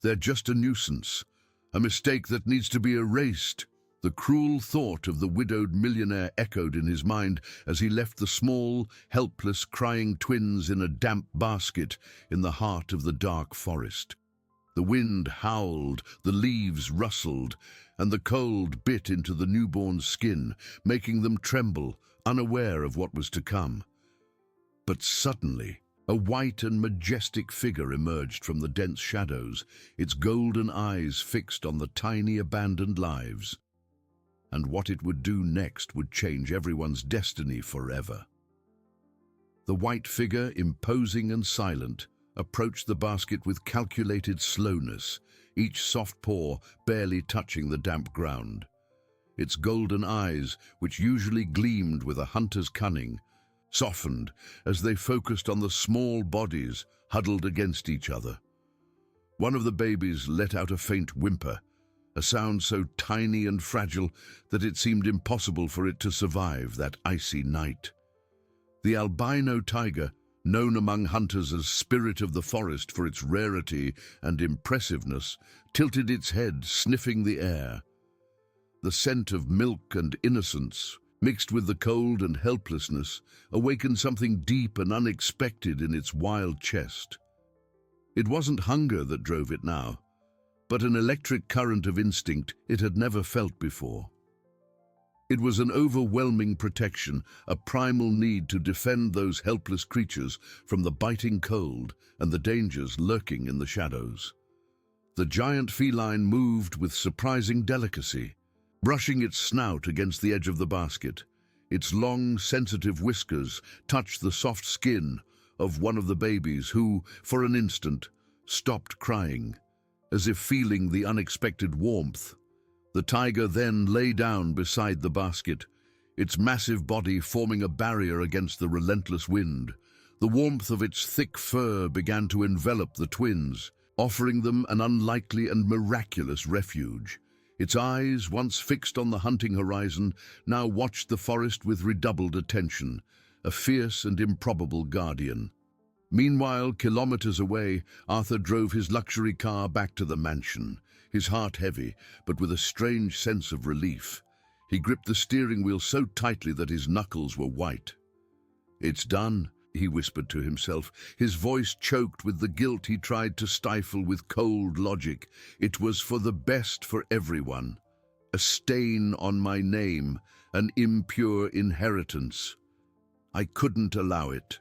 They're just a nuisance, a mistake that needs to be erased. The cruel thought of the widowed millionaire echoed in his mind as he left the small, helpless, crying twins in a damp basket in the heart of the dark forest. The wind howled, the leaves rustled, and the cold bit into the newborn's skin, making them tremble, unaware of what was to come. But suddenly, a white and majestic figure emerged from the dense shadows, its golden eyes fixed on the tiny abandoned lives. And what it would do next would change everyone's destiny forever. The white figure, imposing and silent, approached the basket with calculated slowness, each soft paw barely touching the damp ground. Its golden eyes, which usually gleamed with a hunter's cunning, softened as they focused on the small bodies huddled against each other. One of the babies let out a faint whimper, a sound so tiny and fragile that it seemed impossible for it to survive that icy night. The albino tiger, known among hunters as Spirit of the Forest for its rarity and impressiveness, tilted its head, sniffing the air. The scent of milk and innocence, mixed with the cold and helplessness, awakened something deep and unexpected in its wild chest. It wasn't hunger that drove it now, but an electric current of instinct it had never felt before. It was an overwhelming protection, a primal need to defend those helpless creatures from the biting cold and the dangers lurking in the shadows. The giant feline moved with surprising delicacy, brushing its snout against the edge of the basket. Its long, sensitive whiskers touched the soft skin of one of the babies who, for an instant, stopped crying, as if feeling the unexpected warmth. The tiger then lay down beside the basket, its massive body forming a barrier against the relentless wind. The warmth of its thick fur began to envelop the twins, offering them an unlikely and miraculous refuge. Its eyes, once fixed on the hunting horizon, now watched the forest with redoubled attention, a fierce and improbable guardian. Meanwhile, kilometers away, Arthur drove his luxury car back to the mansion, his heart heavy, but with a strange sense of relief. He gripped the steering wheel so tightly that his knuckles were white. "It's done," he whispered to himself, his voice choked with the guilt he tried to stifle with cold logic. It was for the best for everyone. A stain on my name, an impure inheritance. I couldn't allow it.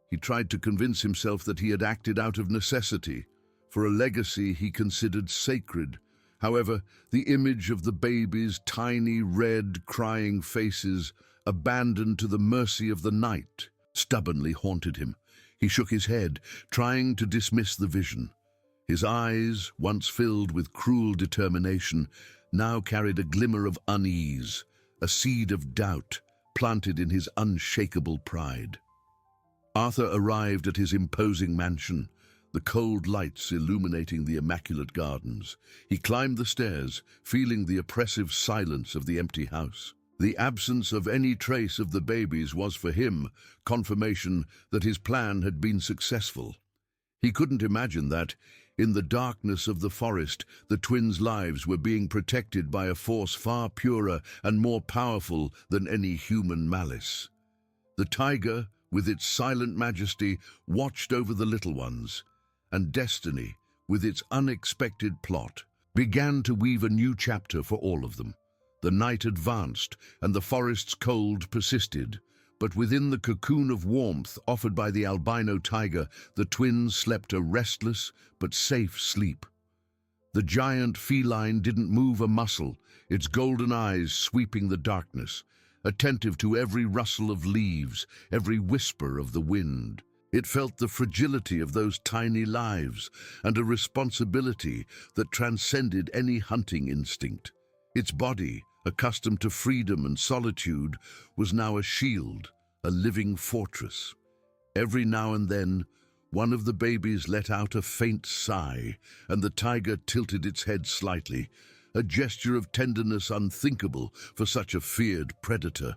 He tried to convince himself that he had acted out of necessity, for a legacy he considered sacred. However, the image of the baby's tiny, red, crying faces, abandoned to the mercy of the night, stubbornly haunted him. He shook his head, trying to dismiss the vision. His eyes, once filled with cruel determination, now carried a glimmer of unease, a seed of doubt planted in his unshakable pride. Arthur arrived at his imposing mansion, the cold lights illuminating the immaculate gardens. He climbed the stairs, feeling the oppressive silence of the empty house. The absence of any trace of the babies was for him confirmation that his plan had been successful. He couldn't imagine that, in the darkness of the forest, the twins' lives were being protected by a force far purer and more powerful than any human malice. The tiger, with its silent majesty, watched over the little ones, and destiny, with its unexpected plot, began to weave a new chapter for all of them. The night advanced, and the forest's cold persisted, but within the cocoon of warmth offered by the albino tiger, the twins slept a restless but safe sleep. The giant feline didn't move a muscle, its golden eyes sweeping the darkness, attentive to every rustle of leaves, every whisper of the wind. It felt the fragility of those tiny lives and a responsibility that transcended any hunting instinct. Its body, accustomed to freedom and solitude, was now a shield, a living fortress. Every now and then, one of the babies let out a faint sigh, and the tiger tilted its head slightly, a gesture of tenderness unthinkable for such a feared predator.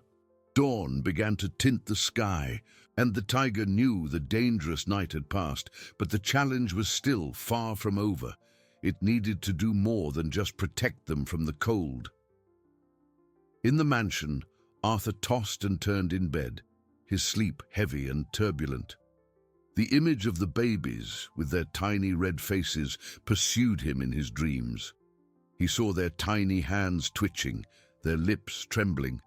Dawn began to tint the sky, and the tiger knew the dangerous night had passed, but the challenge was still far from over. It needed to do more than just protect them from the cold. In the mansion, Arthur tossed and turned in bed, his sleep heavy and turbulent. The image of the babies, with their tiny red faces, pursued him in his dreams. He saw their tiny hands twitching, their lips trembling,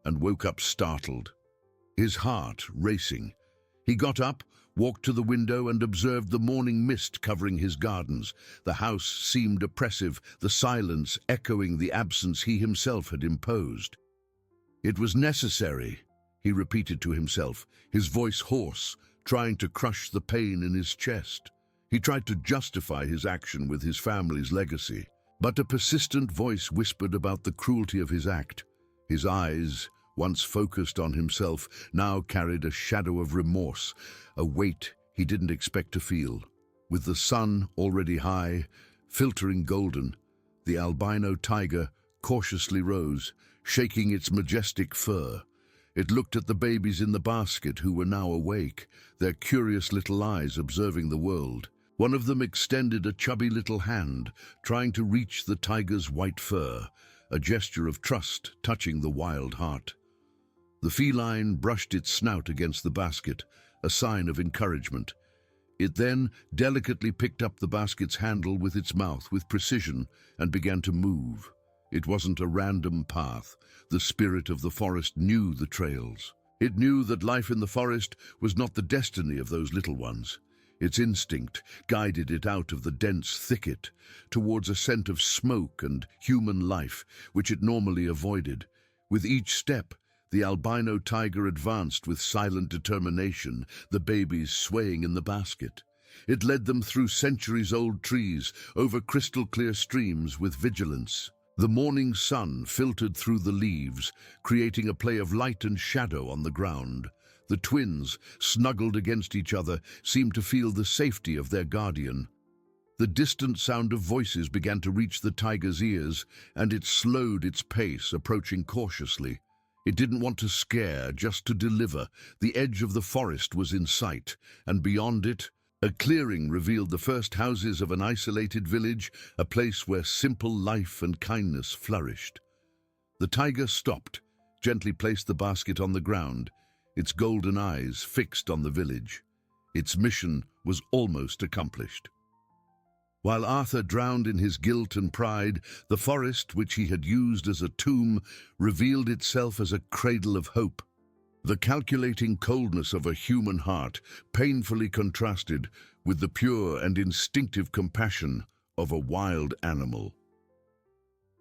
and woke up startled, his heart racing. He got up, walked to the window, and observed the morning mist covering his gardens. The house seemed oppressive, the silence echoing the absence he himself had imposed. "It was necessary," he repeated to himself, his voice hoarse, trying to crush the pain in his chest. He tried to justify his action with his family's legacy, but a persistent voice whispered about the cruelty of his act. His eyes, once focused on himself, now carried a shadow of remorse, a weight he didn't expect to feel. With the sun already high, filtering golden, the albino tiger cautiously rose, shaking its majestic fur. It looked at the babies in the basket, who were now awake, their curious little eyes observing the world. One of them extended a chubby little hand, trying to reach the tiger's white fur, a gesture of trust touching the wild heart. The feline brushed its snout against the basket, a sign of encouragement. It then delicately picked up the basket's handle with its mouth with precision and began to move. It wasn't a random path. The spirit of the forest knew the trails. It knew that life in the forest was not the destiny of those little ones. Its instinct guided it out of the dense thicket, towards a scent of smoke and human life, which it normally avoided. With each step, the albino tiger advanced with silent determination, the babies swaying in the basket. It led them through centuries-old trees, over crystal-clear streams with vigilance. The morning sun filtered through the leaves, creating a play of light and shadow on the ground. The twins, snuggled against each other, seemed to feel the safety of their guardian. The distant sound of voices began to reach the tiger's ears, and it slowed its pace, approaching cautiously. It didn't want to scare, just to deliver. The edge of the forest was in sight, and beyond it, a clearing revealed the first houses of an isolated village, a place where simple life and kindness flourished. The tiger stopped, gently placed the basket on the ground, its golden eyes fixed on the village. Its mission was almost accomplished. While Arthur drowned in his guilt and pride, the forest, which he had used as a tomb, revealed itself as a cradle of hope. The calculating coldness of a human heart painfully contrasted with the pure and instinctive compassion of a wild animal.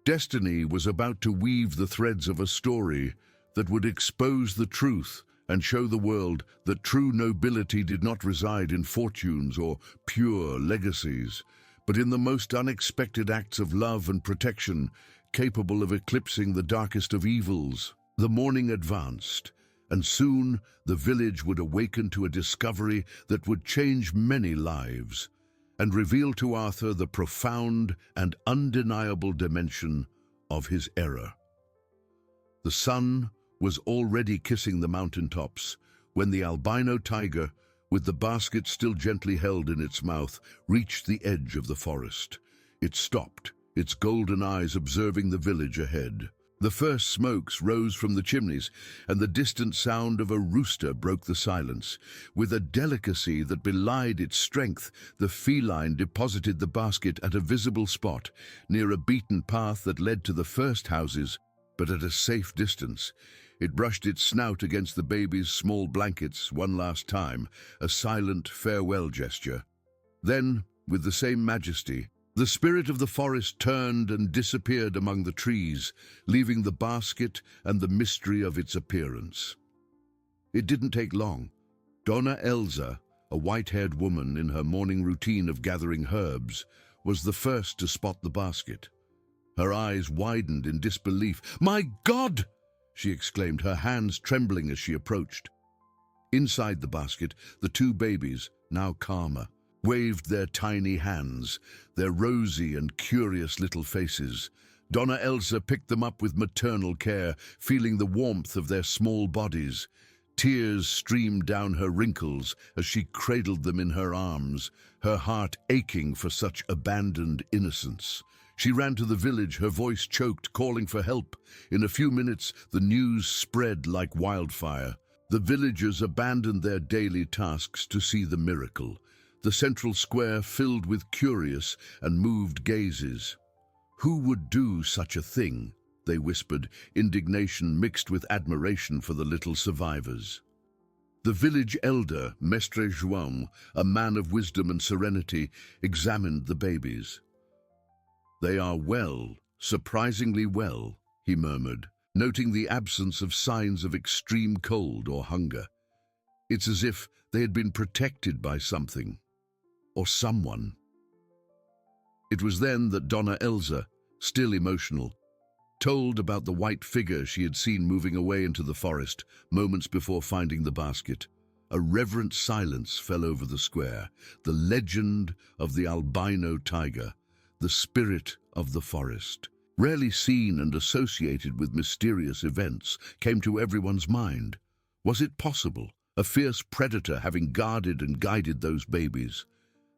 Destiny was about to weave the threads of a story that would expose the truth and show the world that true nobility did not reside in fortunes or pure legacies, but in the most unexpected acts of love and protection, capable of eclipsing the darkest of evils. The morning advanced, and soon the village would awaken to a discovery that would change many lives and reveal to Arthur the profound and undeniable dimension of his error. The sun was already kissing the mountaintops when the albino tiger, with the basket still gently held in its mouth, reached the edge of the forest. It stopped, its golden eyes observing the village ahead. The first smokes rose from the chimneys, and the distant sound of a rooster broke the silence. With a delicacy that belied its strength, the feline deposited the basket at a visible spot, near a beaten path that led to the first houses, but at a safe distance. It brushed its snout against the baby's small blankets one last time, a silent farewell gesture. Then, with the same majesty, the spirit of the forest turned and disappeared among the trees, leaving the basket and the mystery of its appearance. It didn't take long. Donna Elsa, a white-haired woman in her morning routine of gathering herbs, was the first to spot the basket. Her eyes widened in disbelief. "My God!" she exclaimed, her hands trembling as she approached. Inside the basket, the two babies, now calmer, waved their tiny hands, their rosy and curious little faces. Donna Elsa picked them up with maternal care, feeling the warmth of their small bodies. Tears streamed down her wrinkles as she cradled them in her arms, her heart aching for such abandoned innocence. She ran to the village, her voice choked, calling for help. In a few minutes, the news spread like wildfire. The villagers abandoned their daily tasks to see the miracle. The central square filled with curious and moved gazes. "Who would do such a thing?" they whispered, indignation mixed with admiration for the little survivors. The village elder, Mestre João, a man of wisdom and serenity, examined the babies. "They are well, surprisingly well," he murmured, noting the absence of signs of extreme cold or hunger. It's as if they had been protected by something, or someone. It was then that Donna Elsa, still emotional, told about the white figure she had seen moving away into the forest moments before finding the basket. A reverent silence fell over the square. The legend of the albino tiger, the spirit of the forest, rarely seen and associated with mysterious events, came to everyone's mind. Was it possible, a fierce predator having guarded and guided those babies?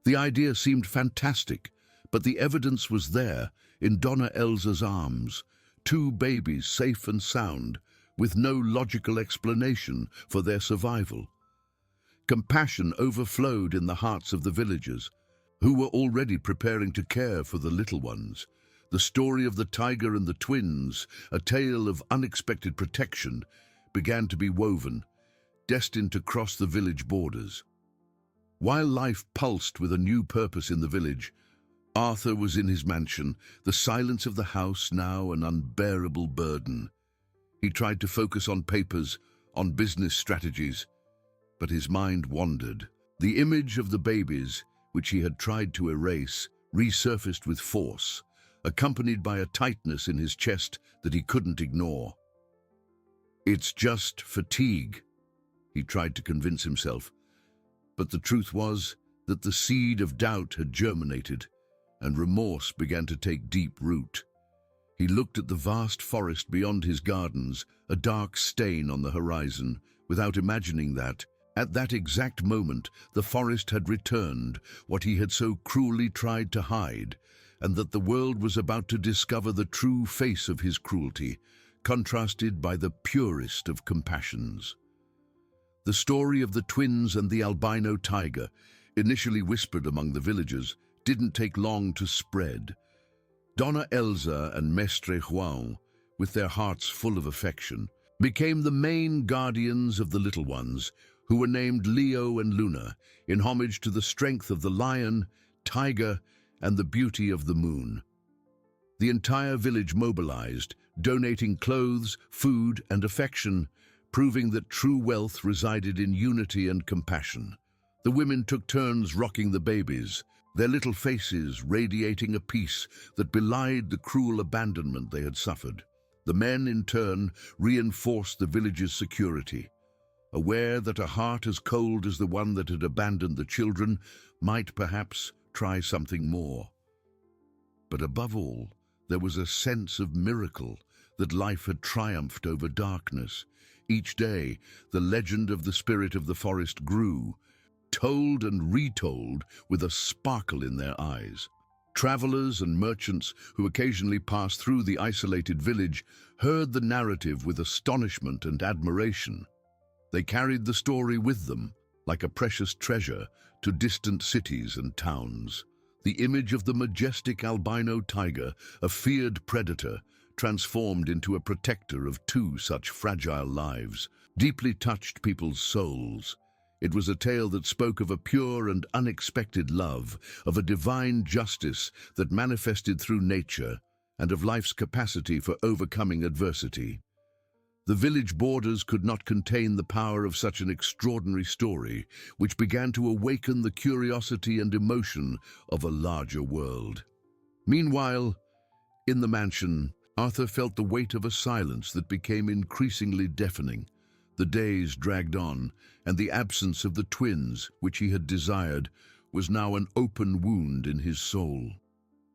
The idea seemed fantastic, but the evidence was there, in Donna Elsa's arms. 2 babies safe and sound, with no logical explanation for their survival. Compassion overflowed in the hearts of the villagers, who were already preparing to care for the little ones. The story of the tiger and the twins, a tale of unexpected protection, began to be woven, destined to cross the village borders. While life pulsed with a new purpose in the village, Arthur was in his mansion, the silence of the house now an unbearable burden. He tried to focus on papers, on business strategies, but his mind wandered. The image of the babies, which he had tried to erase, resurfaced with force, accompanied by a tightness in his chest that he couldn't ignore. "It's just fatigue," he tried to convince himself, but the truth was that the seed of doubt had germinated, and remorse began to take deep root. He looked at the vast forest beyond his gardens, a dark stain on the horizon, without imagining that, at that exact moment, the forest had returned what he had so cruelly tried to hide, and that the world was about to discover the true face of his cruelty, contrasted by the purest of compassions. The story of the twins and the albino tiger, initially whispered among the villagers, didn't take long to spread. Donna Elsa and Mestre João, with their hearts full of affection, became the main guardians of the little ones, who were named Leo and Luna, in homage to the strength of the lion, tiger, and the beauty of the moon. The entire village mobilized, donating clothes, food, and affection, proving that true wealth resided in unity and compassion. The women took turns rocking the babies, their little faces radiating a peace that belied the cruel abandonment they had suffered. The men, in turn, reinforced the village's security, aware that a heart as cold as the one that had abandoned the children might perhaps try something more. But above all, there was a sense of miracle, that life had triumphed over darkness. Each day, the legend of the spirit of the forest grew, told and retold with a sparkle in their eyes. Travelers and merchants who occasionally passed through the isolated village heard the narrative with astonishment and admiration. They carried the story with them, like a precious treasure, to distant cities and towns. The image of the majestic albino tiger, a feared predator, transformed into a protector of 2 such fragile lives, deeply touched people's souls. It was a tale that spoke of a pure and unexpected love, of a divine justice that manifested through nature, and of life's capacity for overcoming adversity. The village borders could not contain the power of such an extraordinary story, which began to awaken the curiosity and emotion of a larger world. Meanwhile, in the mansion, Arthur felt the weight of a silence that became increasingly deafening. The days dragged on, and the absence of the twins, which he had desired, was now an open wound in his soul.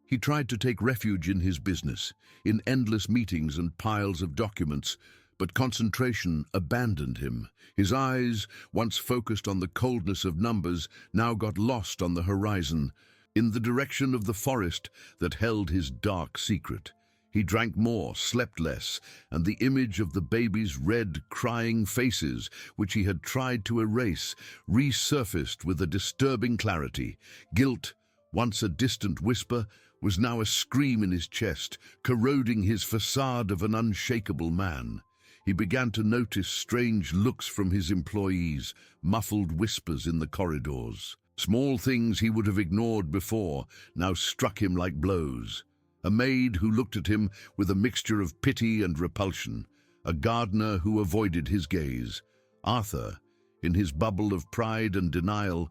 He tried to take refuge in his business, in endless meetings and piles of documents, But concentration abandoned him. His eyes, once focused on the coldness of numbers, now got lost on the horizon, in the direction of the forest that held his dark secret. He drank more, slept less, and the image of the baby's red, crying faces, which he had tried to erase, resurfaced with a disturbing clarity. Guilt, once a distant whisper, was now a scream in his chest, corroding his facade of an unshakable man. He began to notice strange looks from his employees, muffled whispers in the corridors. Small things he would have ignored before now struck him like blows. A maid who looked at him with a mixture of pity and repulsion. A gardener who avoided his gaze. Arthur, in his bubble of pride and denial,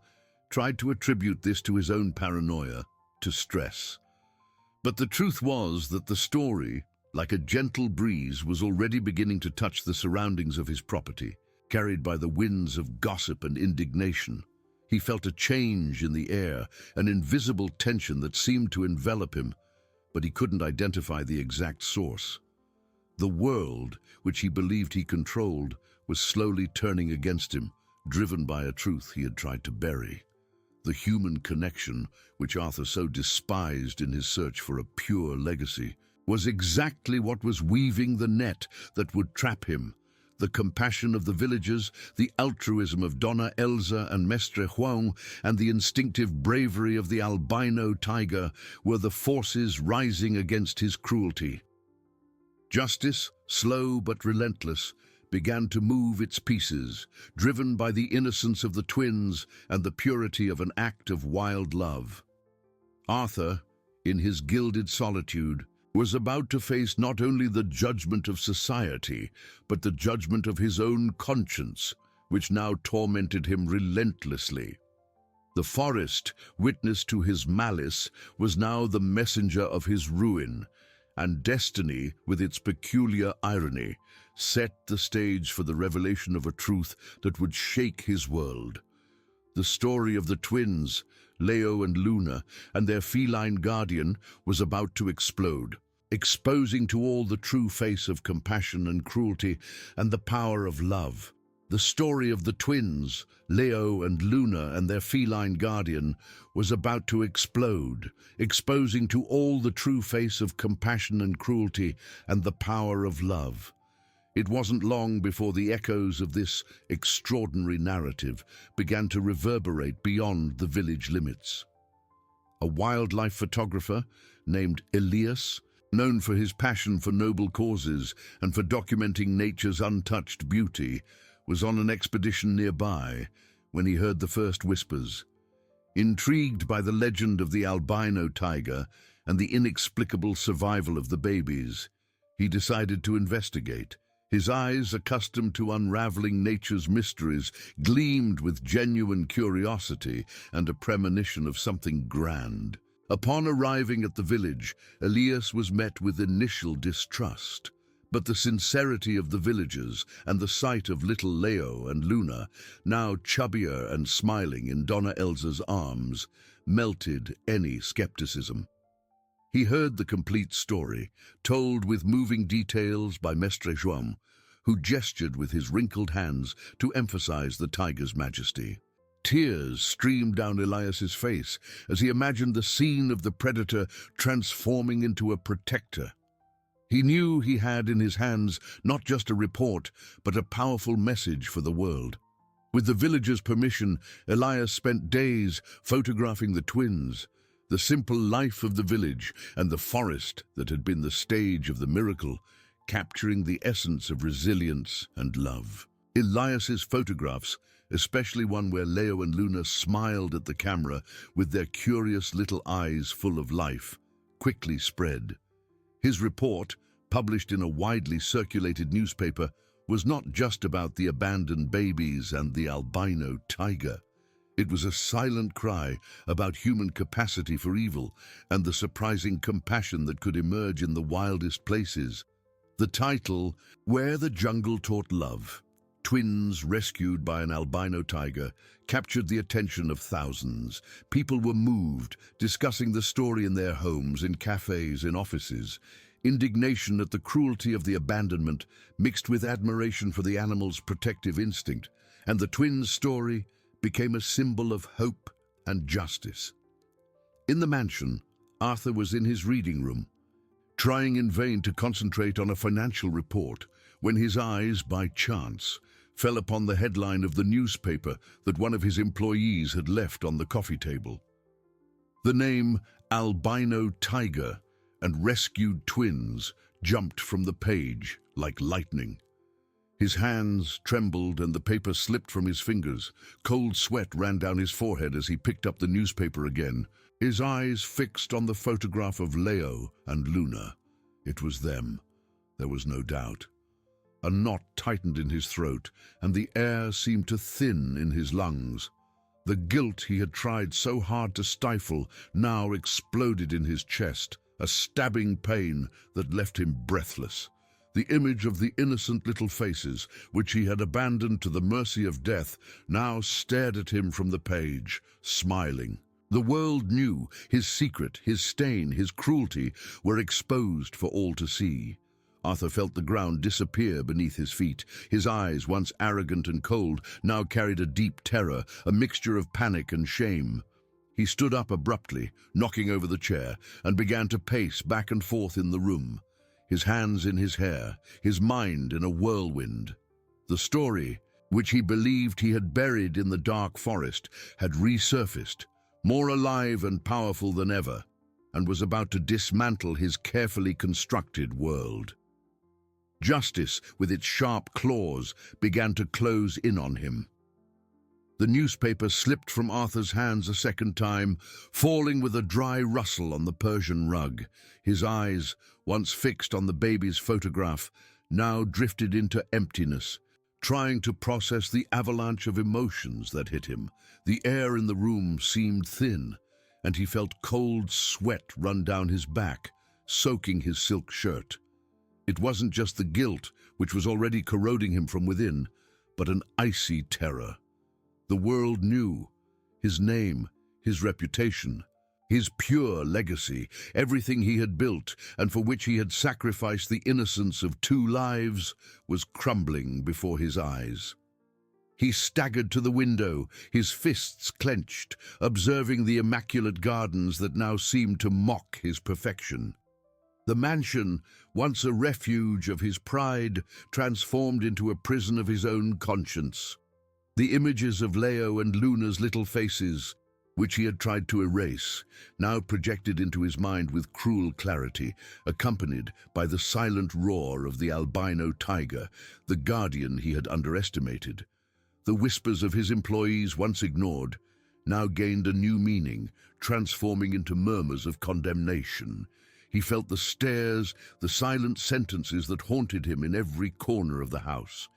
tried to attribute this to his own paranoia, to stress. But the truth was that the story, like a gentle breeze, was already beginning to touch the surroundings of his property, carried by the winds of gossip and indignation. He felt a change in the air, an invisible tension that seemed to envelop him, but he couldn't identify the exact source. The world, which he believed he controlled, was slowly turning against him, driven by a truth he had tried to bury. The human connection, which Arthur so despised in his search for a pure legacy, was exactly what was weaving the net that would trap him. The compassion of the villagers, the altruism of Donna Elsa and Mestre Juan, and the instinctive bravery of the albino tiger were the forces rising against his cruelty. Justice, slow but relentless, began to move its pieces, driven by the innocence of the twins and the purity of an act of wild love. Arthur, in his gilded solitude, was about to face not only the judgment of society, but the judgment of his own conscience, which now tormented him relentlessly. The forest, witness to his malice, was now the messenger of his ruin, and destiny, with its peculiar irony, set the stage for the revelation of a truth that would shake his world. The story of the twins, Leo and Luna, and their feline guardian was about to explode, exposing to all the true face of compassion and cruelty and the power of love. The story of the twins, Leo and Luna, and their feline guardian was about to explode, exposing to all the true face of compassion and cruelty and the power of love. It wasn't long before the echoes of this extraordinary narrative began to reverberate beyond the village limits. A wildlife photographer named Elias, known for his passion for noble causes and for documenting nature's untouched beauty, was on an expedition nearby when he heard the first whispers. Intrigued by the legend of the albino tiger and the inexplicable survival of the babies, he decided to investigate. His eyes, accustomed to unraveling nature's mysteries, gleamed with genuine curiosity and a premonition of something grand. Upon arriving at the village, Elias was met with initial distrust. But the sincerity of the villagers and the sight of little Leo and Luna, now chubbier and smiling in Donna Elsa's arms, melted any skepticism. He heard the complete story, told with moving details by Mestre Juan, who gestured with his wrinkled hands to emphasize the tiger's majesty. Tears streamed down Elias's face as he imagined the scene of the predator transforming into a protector. He knew he had in his hands not just a report, but a powerful message for the world. With the villagers' permission, Elias spent days photographing the twins, the simple life of the village, and the forest that had been the stage of the miracle, capturing the essence of resilience and love. Elias's photographs, especially one where Leo and Luna smiled at the camera with their curious little eyes full of life, quickly spread. His report, published in a widely circulated newspaper, was not just about the abandoned babies and the albino tiger. It was a silent cry about human capacity for evil and the surprising compassion that could emerge in the wildest places. The title, Where the Jungle Taught Love, Twins Rescued by an Albino Tiger, captured the attention of thousands. People were moved, discussing the story in their homes, in cafes, in offices. indignation at the cruelty of the abandonment mixed with admiration for the animal's protective instinct, and the twins' story became a symbol of hope and justice. In the mansion, Arthur was in his reading room, trying in vain to concentrate on a financial report, when his eyes, by chance, fell upon the headline of the newspaper that one of his employees had left on the coffee table. The name Albino Tiger and Rescued Twins jumped from the page like lightning. His hands trembled and the paper slipped from his fingers. Cold sweat ran down his forehead as he picked up the newspaper again, his eyes fixed on the photograph of Leo and Luna. It was them. There was no doubt. A knot tightened in his throat, and the air seemed to thin in his lungs. The guilt he had tried so hard to stifle now exploded in his chest, a stabbing pain that left him breathless. The image of the innocent little faces, which he had abandoned to the mercy of death, now stared at him from the page, smiling. The world knew his secret, his stain, his cruelty were exposed for all to see. Arthur felt the ground disappear beneath his feet. His eyes, once arrogant and cold, now carried a deep terror, a mixture of panic and shame. He stood up abruptly, knocking over the chair, and began to pace back and forth in the room, his hands in his hair, his mind in a whirlwind. The story, which he believed he had buried in the dark forest, had resurfaced, more alive and powerful than ever, and was about to dismantle his carefully constructed world. Justice, with its sharp claws, began to close in on him. The newspaper slipped from Arthur's hands a second time, falling with a dry rustle on the Persian rug. His eyes, once fixed on the baby's photograph, now drifted into emptiness, trying to process the avalanche of emotions that hit him. The air in the room seemed thin, and he felt cold sweat run down his back, soaking his silk shirt. It wasn't just the guilt, which was already corroding him from within, but an icy terror. The world knew his name, his reputation, his pure legacy, everything he had built and for which he had sacrificed the innocence of 2 lives, was crumbling before his eyes. He staggered to the window, his fists clenched, observing the immaculate gardens that now seemed to mock his perfection. The mansion, once a refuge of his pride, transformed into a prison of his own conscience. The images of Leo and Luna's little faces, which he had tried to erase, now projected into his mind with cruel clarity, accompanied by the silent roar of the albino tiger, the guardian he had underestimated. The whispers of his employees, once ignored, now gained a new meaning, transforming into murmurs of condemnation. He felt the stares, the silent sentences that haunted him in every corner of the house.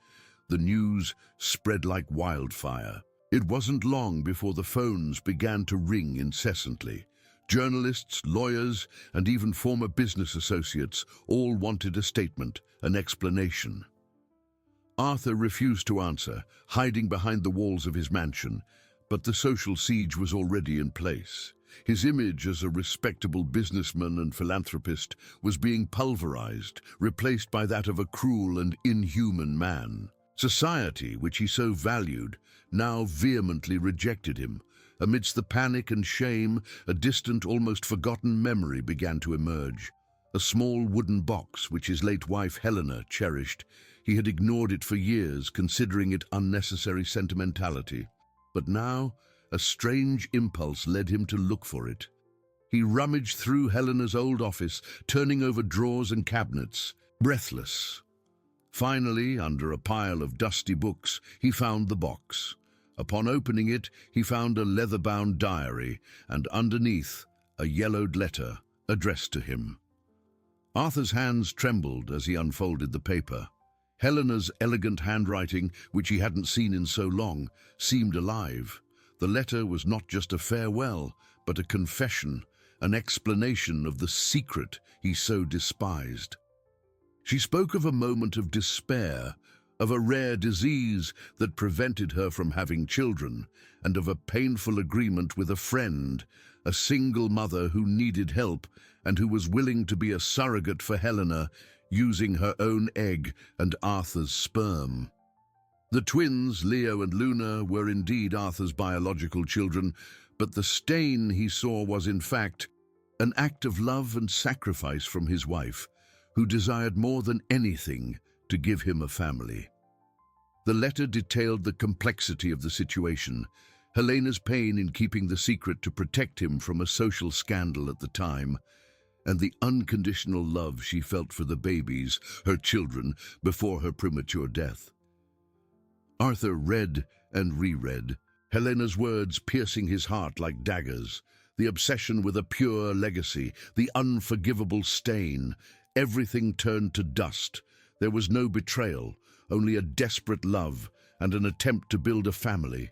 The news spread like wildfire. It wasn't long before the phones began to ring incessantly. Journalists, lawyers, and even former business associates all wanted a statement, an explanation. Arthur refused to answer, hiding behind the walls of his mansion, but the social siege was already in place. His image as a respectable businessman and philanthropist was being pulverized, replaced by that of a cruel and inhuman man. Society, which he so valued, now vehemently rejected him. Amidst the panic and shame, a distant, almost forgotten memory began to emerge. A small wooden box which his late wife Helena cherished. He had ignored it for years, considering it unnecessary sentimentality. But now, a strange impulse led him to look for it. He rummaged through Helena's old office, turning over drawers and cabinets, breathless. Finally, under a pile of dusty books, he found the box. Upon opening it, he found a leather-bound diary, and underneath, a yellowed letter addressed to him. Arthur's hands trembled as he unfolded the paper. Helena's elegant handwriting, which he hadn't seen in so long, seemed alive. The letter was not just a farewell, but a confession, an explanation of the secret he so despised. She spoke of a moment of despair, of a rare disease that prevented her from having children, and of a painful agreement with a friend, a single mother who needed help and who was willing to be a surrogate for Helena, using her own egg and Arthur's sperm. The twins, Leo and Luna, were indeed Arthur's biological children, but the stain he saw was, in fact, an act of love and sacrifice from his wife, who desired more than anything to give him a family. The letter detailed the complexity of the situation, Helena's pain in keeping the secret to protect him from a social scandal at the time, and the unconditional love she felt for the babies, her children, before her premature death. Arthur read and reread, Helena's words piercing his heart like daggers, the obsession with a pure legacy, the unforgivable stain. Everything turned to dust. There was no betrayal, only a desperate love and an attempt to build a family.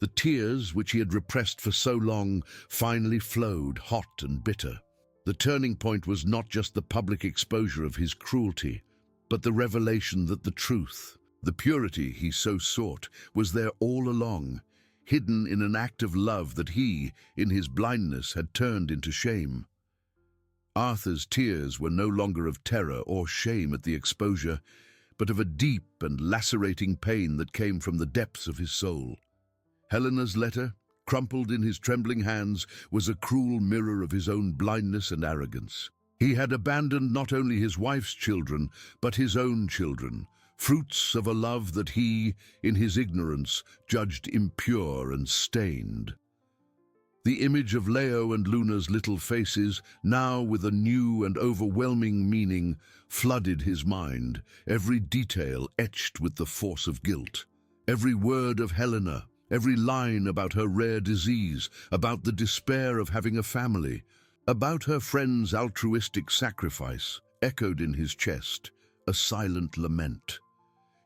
The tears, which he had repressed for so long, finally flowed, hot and bitter. The turning point was not just the public exposure of his cruelty, but the revelation that the truth, the purity he so sought, was there all along, hidden in an act of love that he, in his blindness, had turned into shame. Arthur's tears were no longer of terror or shame at the exposure, but of a deep and lacerating pain that came from the depths of his soul. Helena's letter, crumpled in his trembling hands, was a cruel mirror of his own blindness and arrogance. He had abandoned not only his wife's children, but his own children, fruits of a love that he, in his ignorance, judged impure and stained. The image of Leo and Luna's little faces, now with a new and overwhelming meaning, flooded his mind, every detail etched with the force of guilt. Every word of Helena, every line about her rare disease, about the despair of having a family, about her friend's altruistic sacrifice, echoed in his chest, a silent lament.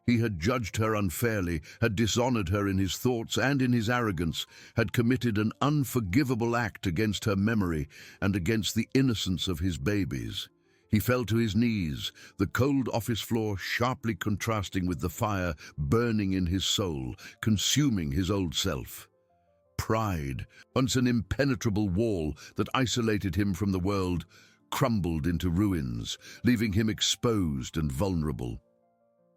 He had judged her unfairly, had dishonored her in his thoughts and in his arrogance, had committed an unforgivable act against her memory and against the innocence of his babies. He fell to his knees, the cold office floor sharply contrasting with the fire burning in his soul, consuming his old self. Pride, once an impenetrable wall that isolated him from the world, crumbled into ruins, leaving him exposed and vulnerable.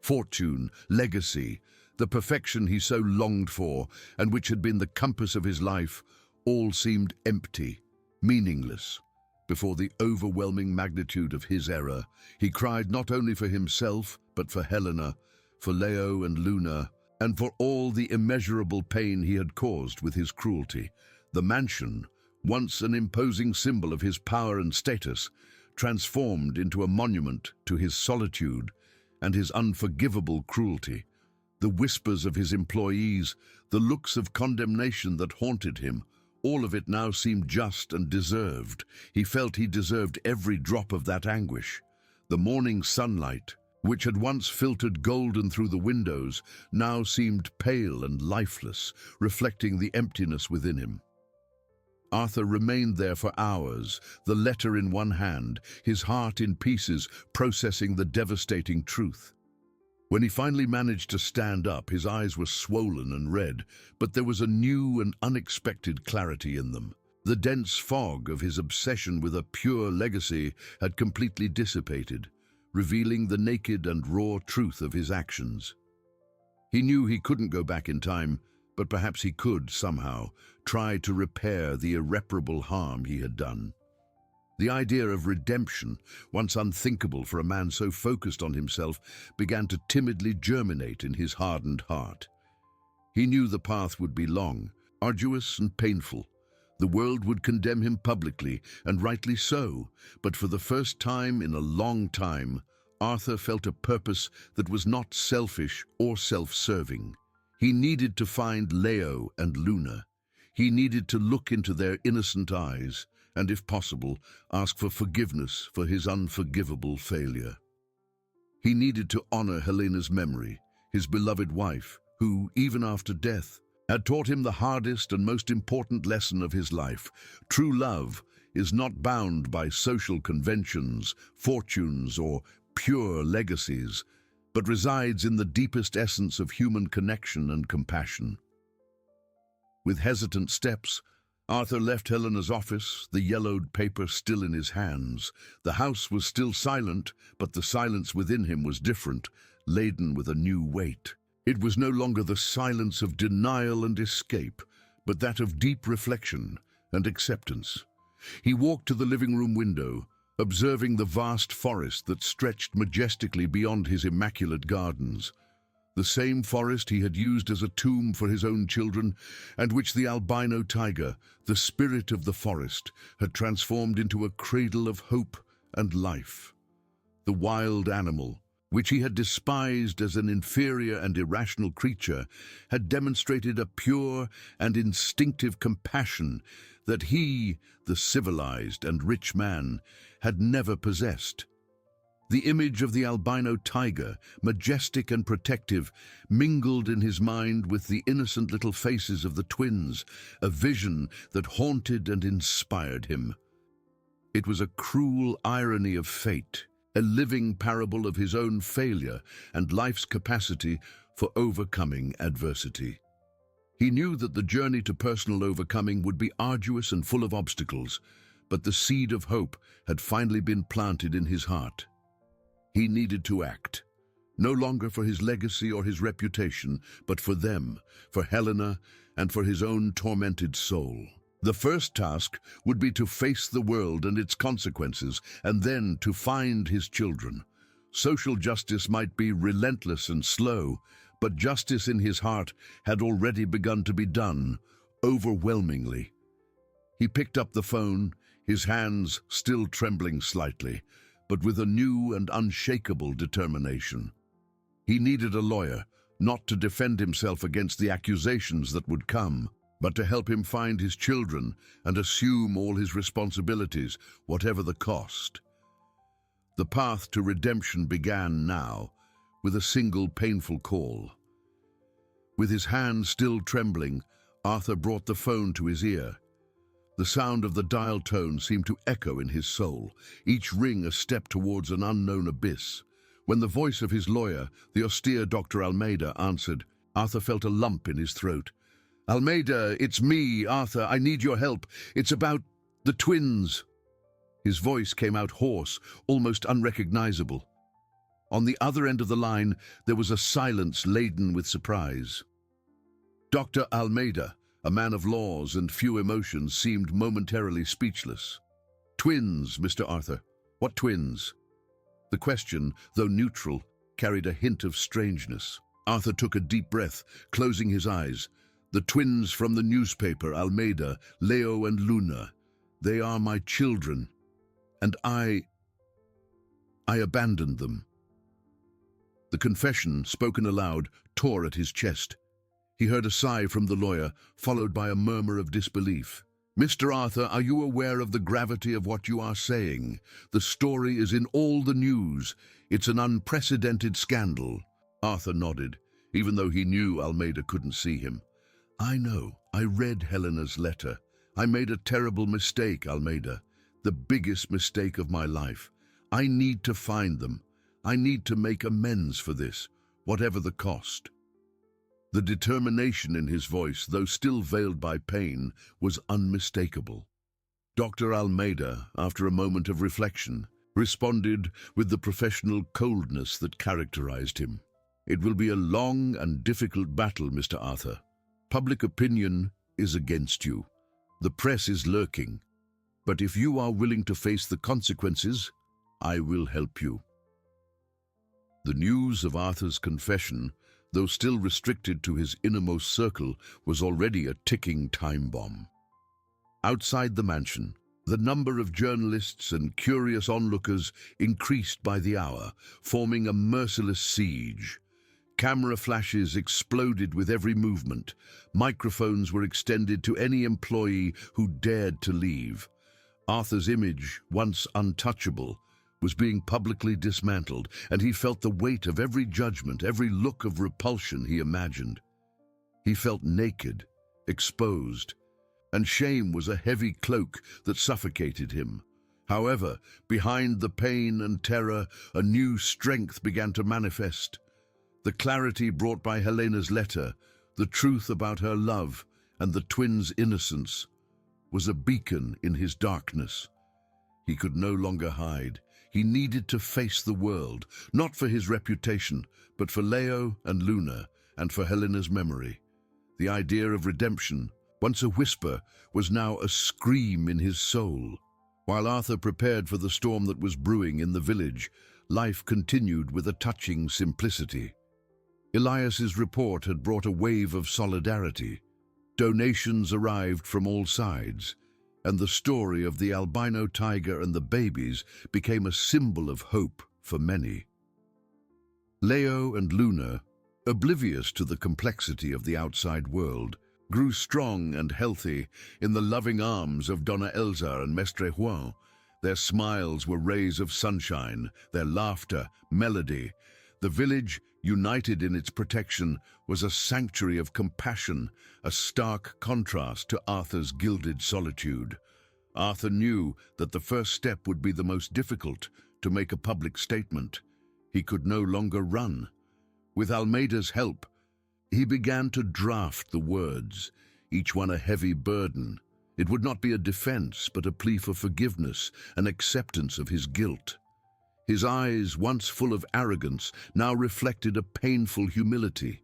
Fortune, legacy, the perfection he so longed for, and which had been the compass of his life, all seemed empty, meaningless. Before the overwhelming magnitude of his error, he cried not only for himself, but for Helena, for Leo and Luna, and for all the immeasurable pain he had caused with his cruelty. The mansion, once an imposing symbol of his power and status, transformed into a monument to his solitude and his unforgivable cruelty. The whispers of his employees, the looks of condemnation that haunted him, all of it now seemed just and deserved. He felt he deserved every drop of that anguish. The morning sunlight, which had once filtered golden through the windows, now seemed pale and lifeless, reflecting the emptiness within him. Arthur remained there for hours, the letter in one hand, his heart in pieces, processing the devastating truth. When he finally managed to stand up, his eyes were swollen and red, but there was a new and unexpected clarity in them. The dense fog of his obsession with a pure legacy had completely dissipated, revealing the naked and raw truth of his actions. He knew he couldn't go back in time, but perhaps he could, somehow, try to repair the irreparable harm he had done. The idea of redemption, once unthinkable for a man so focused on himself, began to timidly germinate in his hardened heart. He knew the path would be long, arduous and painful. The world would condemn him publicly, and rightly so, but for the first time in a long time, Arthur felt a purpose that was not selfish or self-serving. He needed to find Leo and Luna. He needed to look into their innocent eyes and, if possible, ask for forgiveness for his unforgivable failure. He needed to honor Helena's memory, his beloved wife, who, even after death, had taught him the hardest and most important lesson of his life. True love is not bound by social conventions, fortunes, or pure legacies, but resides in the deepest essence of human connection and compassion. With hesitant steps, Arthur left Helena's office, the yellowed paper still in his hands. The house was still silent, but the silence within him was different, laden with a new weight. It was no longer the silence of denial and escape, but that of deep reflection and acceptance. He walked to the living room window, observing the vast forest that stretched majestically beyond his immaculate gardens. The same forest he had used as a tomb for his own children, and which the albino tiger, the spirit of the forest, had transformed into a cradle of hope and life. The wild animal, which he had despised as an inferior and irrational creature, had demonstrated a pure and instinctive compassion that he, the civilized and rich man, had never possessed. The image of the albino tiger, majestic and protective, mingled in his mind with the innocent little faces of the twins, a vision that haunted and inspired him. It was a cruel irony of fate, a living parable of his own failure and life's capacity for overcoming adversity. He knew that the journey to personal overcoming would be arduous and full of obstacles, but the seed of hope had finally been planted in his heart. He needed to act, no longer for his legacy or his reputation, but for them, for Helena, and for his own tormented soul. The first task would be to face the world and its consequences, and then to find his children. Social justice might be relentless and slow, but justice in his heart had already begun to be done, overwhelmingly. He picked up the phone, his hands still trembling slightly, but with a new and unshakable determination. He needed a lawyer, not to defend himself against the accusations that would come, but to help him find his children and assume all his responsibilities, whatever the cost. The path to redemption began now, with a single painful call. With his hand still trembling, Arthur brought the phone to his ear. The sound of the dial tone seemed to echo in his soul, each ring a step towards an unknown abyss. When the voice of his lawyer, the austere Dr. Almeida, answered, Arthur felt a lump in his throat. "Almeida, it's me, Arthur. I need your help. It's about the twins." His voice came out hoarse, almost unrecognizable. On the other end of the line, there was a silence laden with surprise. Dr. Almeida, a man of laws and few emotions, seemed momentarily speechless. "Twins, Mr. Arthur. What twins?" The question, though neutral, carried a hint of strangeness. Arthur took a deep breath, closing his eyes. "The twins from the newspaper, Almeida, Leo and Luna. They are my children. And I abandoned them." The confession, spoken aloud, tore at his chest. He heard a sigh from the lawyer, followed by a murmur of disbelief. "Mr. Arthur, are you aware of the gravity of what you are saying? The story is in all the news. It's an unprecedented scandal." Arthur nodded, even though he knew Almeida couldn't see him. "I know. I read Helena's letter. I made a terrible mistake, Almeida. The biggest mistake of my life. I need to find them. I need to make amends for this, whatever the cost." The determination in his voice, though still veiled by pain, was unmistakable. Dr. Almeida, after a moment of reflection, responded with the professional coldness that characterized him. "It will be a long and difficult battle, Mr. Arthur. Public opinion is against you. The press is lurking. But if you are willing to face the consequences, I will help you." The news of Arthur's confession, though still restricted to his innermost circle, was already a ticking time bomb. Outside the mansion, the number of journalists and curious onlookers increased by the hour, forming a merciless siege. Camera flashes exploded with every movement. Microphones were extended to any employee who dared to leave. Arthur's image, once untouchable, was being publicly dismantled, and he felt the weight of every judgment, every look of repulsion he imagined. He felt naked, exposed, and shame was a heavy cloak that suffocated him. However, behind the pain and terror, a new strength began to manifest. The clarity brought by Helena's letter, the truth about her love, and the twins' innocence was a beacon in his darkness. He could no longer hide. He needed to face the world, not for his reputation, but for Leo and Luna, and for Helena's memory. The idea of redemption, once a whisper, was now a scream in his soul. While Arthur prepared for the storm that was brewing in the village, life continued with a touching simplicity. Elias's report had brought a wave of solidarity. Donations arrived from all sides, and the story of the albino tiger and the babies became a symbol of hope for many. Leo and Luna, oblivious to the complexity of the outside world, grew strong and healthy in the loving arms of Donna Elsa and Mestre Juan. Their smiles were rays of sunshine, their laughter, melody. The village, united in its protection, was a sanctuary of compassion, a stark contrast to Arthur's gilded solitude. Arthur knew that the first step would be the most difficult, to make a public statement. He could no longer run. With Almeida's help, he began to draft the words, each one a heavy burden. It would not be a defense, but a plea for forgiveness, an acceptance of his guilt. His eyes, once full of arrogance, now reflected a painful humility.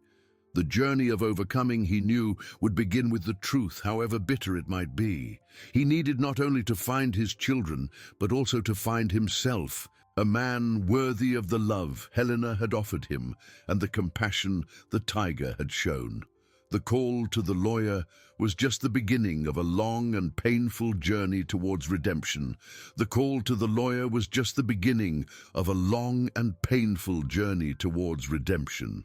The journey of overcoming, he knew, would begin with the truth, however bitter it might be. He needed not only to find his children, but also to find himself, a man worthy of the love Helena had offered him and the compassion the tiger had shown. The call to the lawyer was just the beginning of a long and painful journey towards redemption. The call to the lawyer was just the beginning of a long and painful journey towards redemption.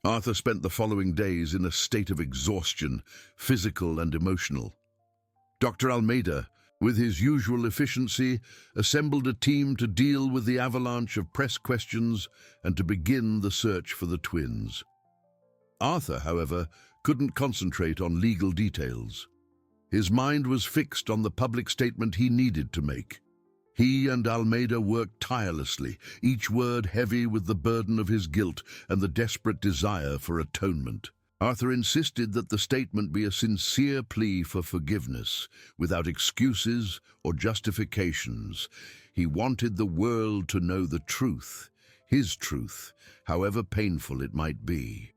Arthur spent the following days in a state of exhaustion, physical and emotional. Dr. Almeida, with his usual efficiency, assembled a team to deal with the avalanche of press questions and to begin the search for the twins. Arthur, however, couldn't concentrate on legal details. His mind was fixed on the public statement he needed to make. He and Almeida worked tirelessly, each word heavy with the burden of his guilt and the desperate desire for atonement. Arthur insisted that the statement be a sincere plea for forgiveness, without excuses or justifications. He wanted the world to know the truth, his truth, however painful it might be.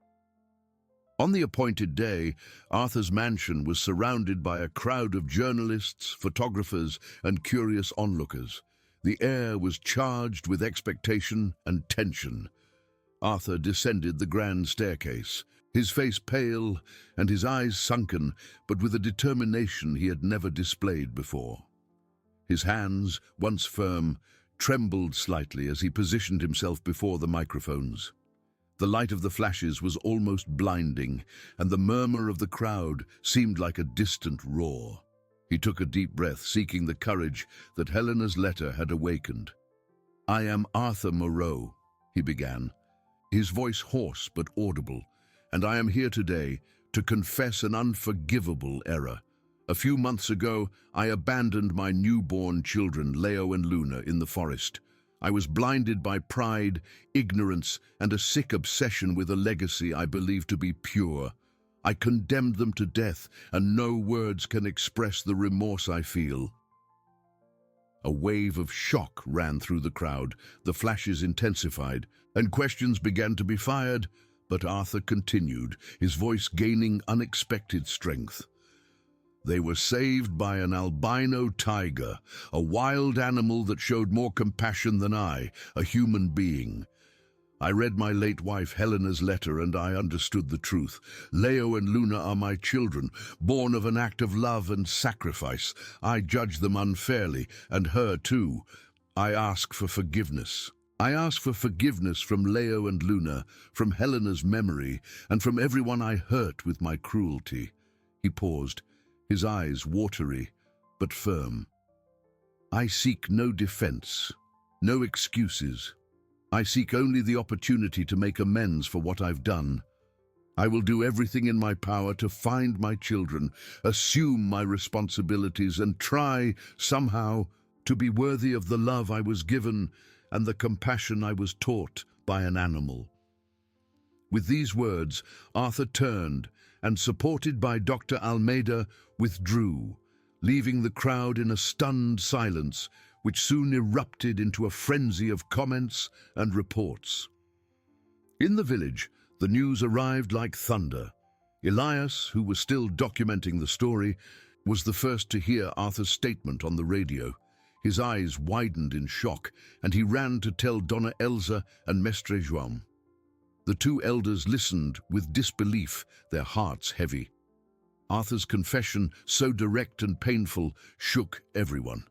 On the appointed day, Arthur's mansion was surrounded by a crowd of journalists, photographers, and curious onlookers. The air was charged with expectation and tension. Arthur descended the grand staircase, his face pale and his eyes sunken, but with a determination he had never displayed before. His hands, once firm, trembled slightly as he positioned himself before the microphones. The light of the flashes was almost blinding, and the murmur of the crowd seemed like a distant roar. He took a deep breath, seeking the courage that Helena's letter had awakened. "I am Arthur Moreau," he began, his voice hoarse but audible, "and I am here today to confess an unforgivable error. A few months ago, I abandoned my newborn children, Leo and Luna, in the forest. I was blinded by pride, ignorance, and a sick obsession with a legacy I believed to be pure. I condemned them to death, and no words can express the remorse I feel." A wave of shock ran through the crowd, the flashes intensified, and questions began to be fired, but Arthur continued, his voice gaining unexpected strength. "They were saved by an albino tiger, a wild animal that showed more compassion than I, a human being. I read my late wife Helena's letter and I understood the truth. Leo and Luna are my children, born of an act of love and sacrifice. I judge them unfairly, and her too. I ask for forgiveness. I ask for forgiveness from Leo and Luna, from Helena's memory, and from everyone I hurt with my cruelty." He paused, his eyes watery but firm. "I seek no defense, no excuses. I seek only the opportunity to make amends for what I've done. I will do everything in my power to find my children, assume my responsibilities, and try, somehow, to be worthy of the love I was given and the compassion I was taught by an animal." With these words, Arthur turned and, supported by Dr. Almeida, withdrew, leaving the crowd in a stunned silence, which soon erupted into a frenzy of comments and reports. In the village, the news arrived like thunder. Elias, who was still documenting the story, was the first to hear Arthur's statement on the radio. His eyes widened in shock, and he ran to tell Dona Elsa and Mestre João. The two elders listened with disbelief, their hearts heavy. Arthur's confession, so direct and painful, shook everyone.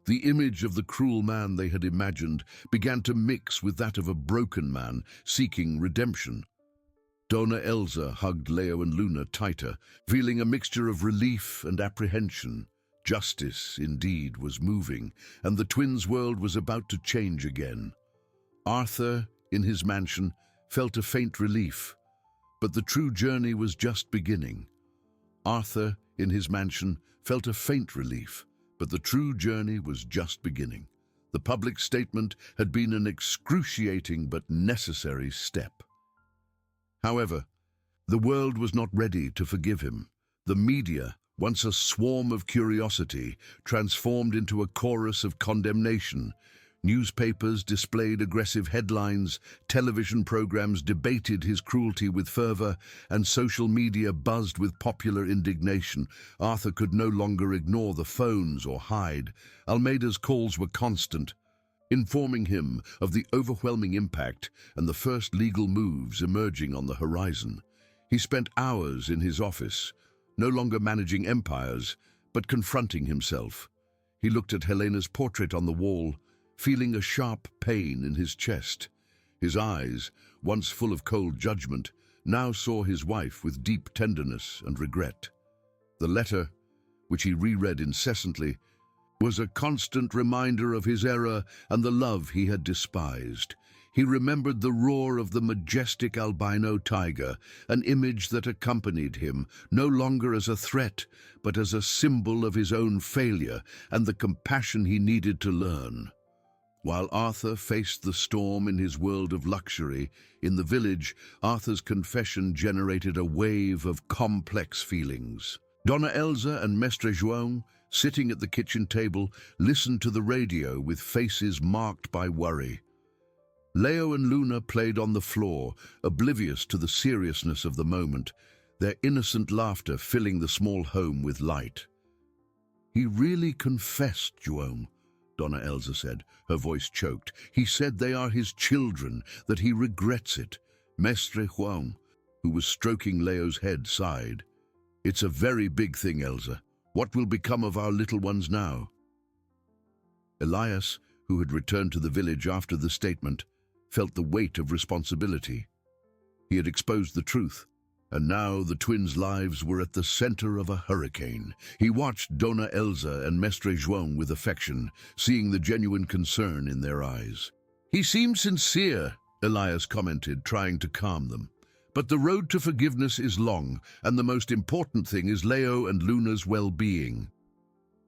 The image of the cruel man they had imagined began to mix with that of a broken man seeking redemption. Dona Elsa hugged Leo and Luna tighter, feeling a mixture of relief and apprehension. Justice, indeed, was moving, and the twins' world was about to change again. Arthur, in his mansion, felt a faint relief, but the true journey was just beginning. Arthur, in his mansion, felt a faint relief, but the true journey was just beginning. The public statement had been an excruciating but necessary step. However, the world was not ready to forgive him. The media, once a swarm of curiosity, transformed into a chorus of condemnation. Newspapers displayed aggressive headlines, television programs debated his cruelty with fervor, and social media buzzed with popular indignation. Arthur could no longer ignore the phones or hide. Almeida's calls were constant, informing him of the overwhelming impact and the first legal moves emerging on the horizon. He spent hours in his office, no longer managing empires, but confronting himself. He looked at Helena's portrait on the wall, feeling a sharp pain in his chest. His eyes, once full of cold judgment, now saw his wife with deep tenderness and regret. The letter, which he reread incessantly, was a constant reminder of his error and the love he had despised. He remembered the roar of the majestic albino tiger, an image that accompanied him, no longer as a threat, but as a symbol of his own failure and the compassion he needed to learn. While Arthur faced the storm in his world of luxury, in the village, Arthur's confession generated a wave of complex feelings. Dona Elsa and Mestre João, sitting at the kitchen table, listened to the radio with faces marked by worry. Leo and Luna played on the floor, oblivious to the seriousness of the moment, their innocent laughter filling the small home with light. "He really confessed, João," Dona Elsa said, her voice choked. "He said they are his children, that he regrets it." Mestre João, who was stroking Leo's head, sighed. "It's a very big thing, Elsa. What will become of our little ones now?" Elias, who had returned to the village after the statement, felt the weight of responsibility. He had exposed the truth, and now the twins' lives were at the center of a hurricane. He watched Dona Elsa and Mestre João with affection, seeing the genuine concern in their eyes. "He seems sincere," Elias commented, trying to calm them. "But the road to forgiveness is long, and the most important thing is Leo and Luna's well-being."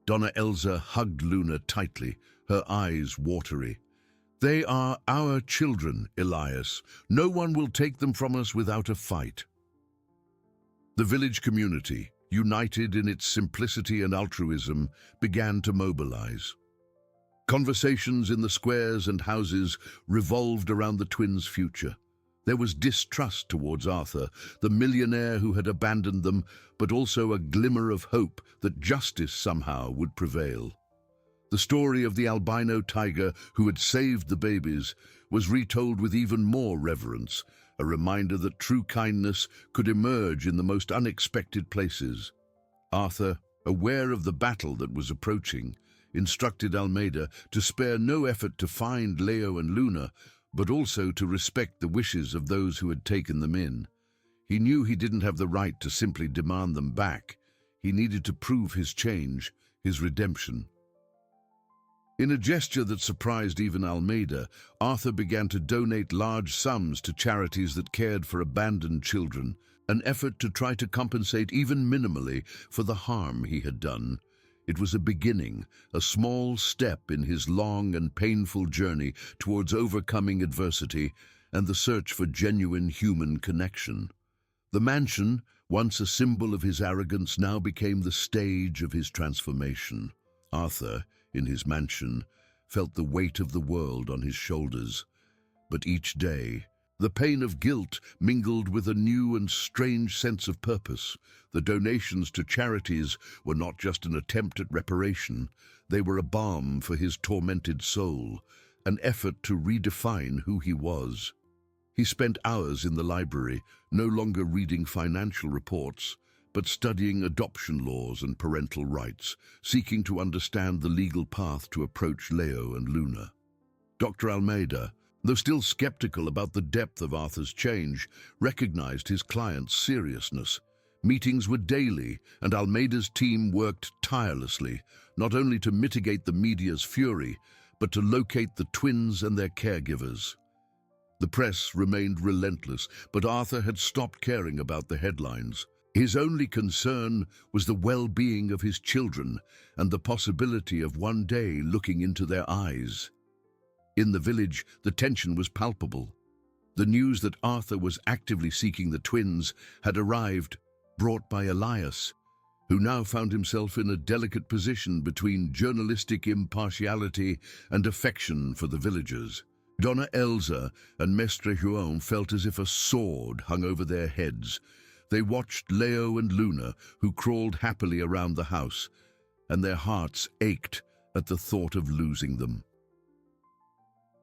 Dona Elsa hugged Luna tightly, her eyes watery. "They are our children, Elias. No one will take them from us without a fight." The village community, united in its simplicity and altruism, began to mobilize. Conversations in the squares and houses revolved around the twins' future. There was distrust towards Arthur, the millionaire who had abandoned them, but also a glimmer of hope that justice somehow would prevail. The story of the albino tiger who had saved the babies was retold with even more reverence, a reminder that true kindness could emerge in the most unexpected places. Arthur, aware of the battle that was approaching, instructed Almeida to spare no effort to find Leo and Luna, but also to respect the wishes of those who had taken them in. He knew he didn't have the right to simply demand them back. He needed to prove his change, his redemption. In a gesture that surprised even Almeida, Arthur began to donate large sums to charities that cared for abandoned children, an effort to try to compensate even minimally for the harm he had done. It was a beginning, a small step in his long and painful journey towards overcoming adversity and the search for genuine human connection. The mansion, once a symbol of his arrogance, now became the stage of his transformation. Arthur, in his mansion, felt the weight of the world on his shoulders. But each day, the pain of guilt mingled with a new and strange sense of purpose. The donations to charities were not just an attempt at reparation, they were a balm for his tormented soul, an effort to redefine who he was. He spent hours in the library, no longer reading financial reports, but studying adoption laws and parental rights, seeking to understand the legal path to approach Leo and Luna. Dr. Almeida, though still skeptical about the depth of Arthur's change, recognized his client's seriousness. Meetings were daily, and Almeida's team worked tirelessly, not only to mitigate the media's fury, but to locate the twins and their caregivers. The press remained relentless, but Arthur had stopped caring about the headlines. His only concern was the well-being of his children and the possibility of one day looking into their eyes. In the village, the tension was palpable. The news that Arthur was actively seeking the twins had arrived, brought by Elias, who now found himself in a delicate position between journalistic impartiality and affection for the villagers. Donna Elsa and Mestre Juan felt as if a sword hung over their heads. They watched Leo and Luna, who crawled happily around the house, and their hearts ached at the thought of losing them.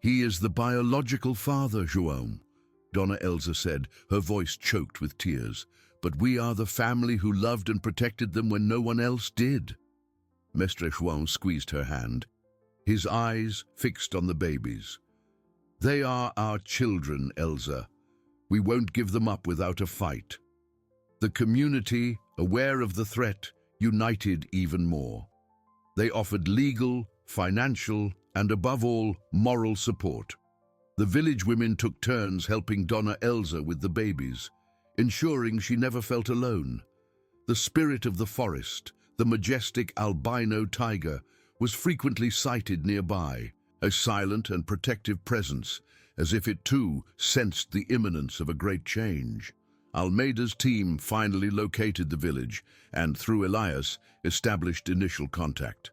"He is the biological father, Juan," Donna Elsa said, her voice choked with tears. "But we are the family who loved and protected them when no one else did." Mestre Juan squeezed her hand, his eyes fixed on the babies. "They are our children, Elsa. We won't give them up without a fight." The community, aware of the threat, united even more. They offered legal, financial, and above all, moral support. The village women took turns helping Donna Elsa with the babies, ensuring she never felt alone. The spirit of the forest, the majestic albino tiger, was frequently sighted nearby, a silent and protective presence, as if it too sensed the imminence of a great change. Almeida's team finally located the village and, through Elias, established initial contact.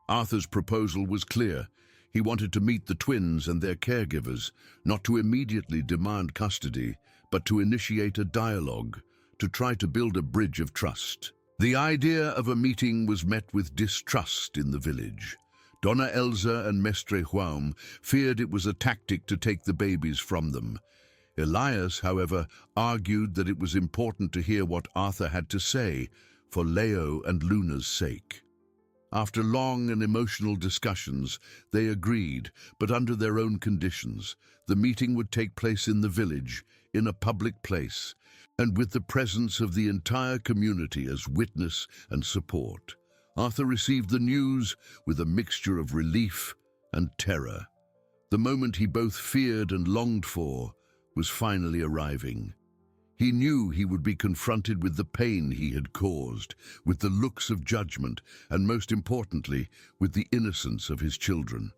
Arthur's proposal was clear. He wanted to meet the twins and their caregivers, not to immediately demand custody, but to initiate a dialogue, to try to build a bridge of trust. The idea of a meeting was met with distrust in the village. Donna Elsa and Mestre Juan feared it was a tactic to take the babies from them. Elias, however, argued that it was important to hear what Arthur had to say, for Leo and Luna's sake. After long and emotional discussions, they agreed, but under their own conditions. The meeting would take place in the village, in a public place, and with the presence of the entire community as witness and support. Arthur received the news with a mixture of relief and terror. The moment he both feared and longed for was finally arriving. He knew he would be confronted with the pain he had caused, with the looks of judgment, and most importantly, with the innocence of his children.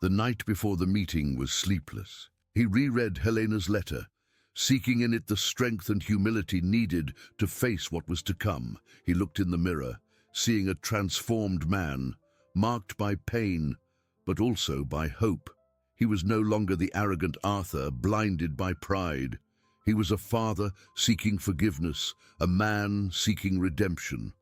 The night before the meeting was sleepless. He reread Helena's letter, seeking in it the strength and humility needed to face what was to come. He looked in the mirror, seeing a transformed man, marked by pain, but also by hope. He was no longer the arrogant Arthur, blinded by pride. He was a father seeking forgiveness, a man seeking redemption.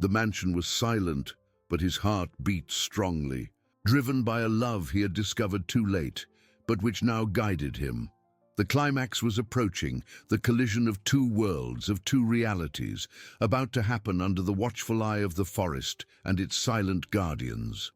The mansion was silent, but his heart beat strongly, driven by a love he had discovered too late, but which now guided him. The climax was approaching, the collision of two worlds, of two realities, about to happen under the watchful eye of the forest and its silent guardians.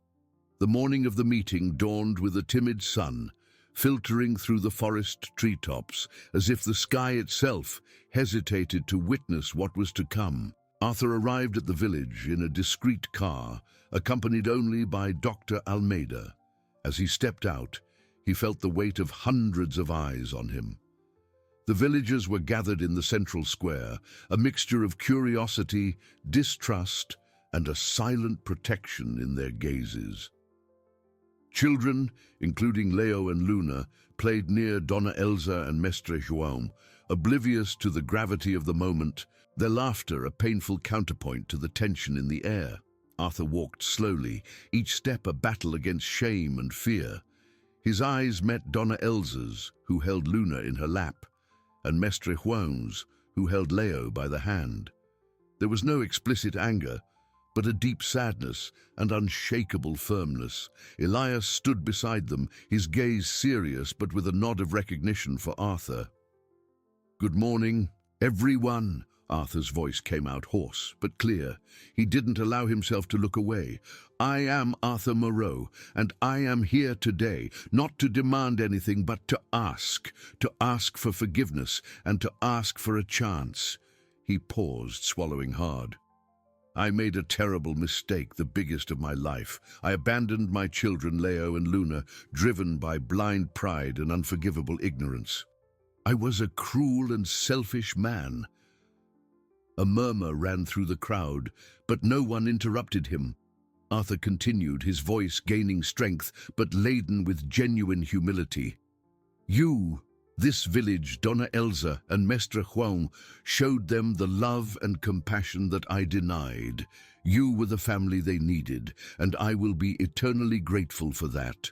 The morning of the meeting dawned with a timid sun, filtering through the forest treetops, as if the sky itself hesitated to witness what was to come. Arthur arrived at the village in a discreet car, accompanied only by Dr. Almeida. As he stepped out, he felt the weight of hundreds of eyes on him. The villagers were gathered in the central square, a mixture of curiosity, distrust, and a silent protection in their gazes. Children, including Leo and Luna, played near Donna Elsa and Mestre Juan, oblivious to the gravity of the moment, their laughter a painful counterpoint to the tension in the air. Arthur walked slowly, each step a battle against shame and fear. His eyes met Donna Elsa's, who held Luna in her lap, and Mestre Juan's, who held Leo by the hand. There was no explicit anger, but a deep sadness and unshakable firmness. Elias stood beside them, his gaze serious but with a nod of recognition for Arthur. "Good morning, everyone." Arthur's voice came out hoarse but clear. He didn't allow himself to look away. "I am Arthur Moreau, and I am here today, not to demand anything, but to ask for forgiveness and to ask for a chance." He paused, swallowing hard. "I made a terrible mistake, the biggest of my life. I abandoned my children, Leo and Luna, driven by blind pride and unforgivable ignorance. I was a cruel and selfish man." A murmur ran through the crowd, but no one interrupted him. Arthur continued, his voice gaining strength, but laden with genuine humility. "You, this village, Donna Elsa and Mestre Juan, showed them the love and compassion that I denied. You were the family they needed, and I will be eternally grateful for that.